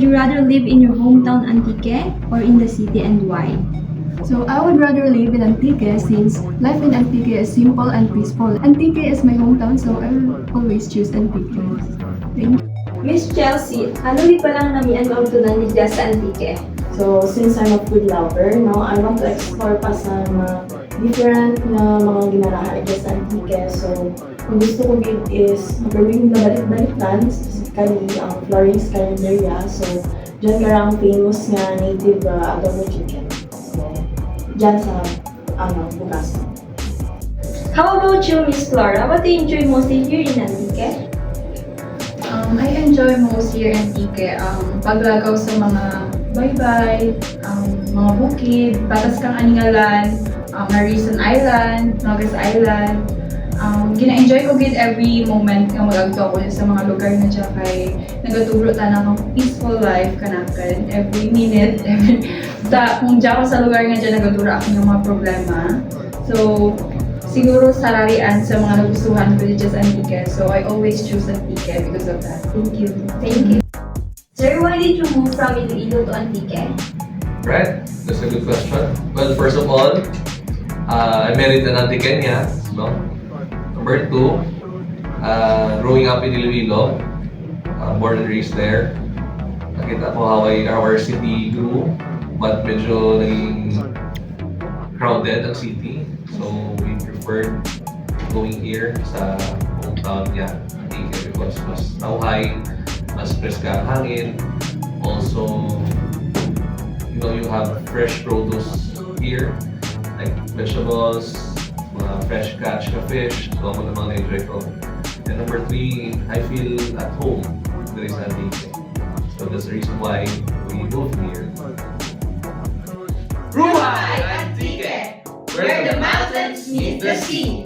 you rather live in your hometown Antique or in the city, and why? So I would rather live in Antique since life in Antique is simple and peaceful. Antique is my hometown, so I will always choose Antique. Thank you. Miss Chelsea, ano di palang namian ang tunan ni Jazz sa Antique? So, since I'm a food lover, no, I want to explore pa sa mga different na mga ginarahan dyan sa Antique. So, kung gusto ko gid is magawin na balik-balikan, specifically ang Florence Carinderia. So, dyan nga ang famous nga native adobo chicken. So, dyan sa bukas. How about you, Miss Flora? What do you enjoy mostly here in Antique? I enjoy most here in Antique, paglagaw sa mga baybay, mga bukid, patas kang aningalan, Marison Island, Nogas Island. Gina-enjoy ko gid every moment nga mag-agto ko sa mga lugar na dyan kay nagatubro ta ng peaceful life kanakan every minute, kung dyan ko sa lugar nga dyan nagatubro ako ng mga problema. So, siguro sararian sa mga nagustuhan ko dito sa Antique. So, I always choose Antique because of that. Thank you. Thank you. Sir, why did you move from Iloilo to Antique? Right, that's a good question. Well, first of all, I married an Antiqueña, no? Number two, growing up in Iloilo, born and raised there. Nakita ko how our city grew, but medyo naging crowded ang city. So we preferred going here sa hometown niya, Antique, because mas nauhay, mas preska ang hangin. Also, you have fresh produce here, like vegetables, mga fresh catch na fish. So ako naman na-enjoy ko. And number three, I feel at home there is Antique. So that's the reason why we moved here. Ruhay Antique, where the mountains meet the sea.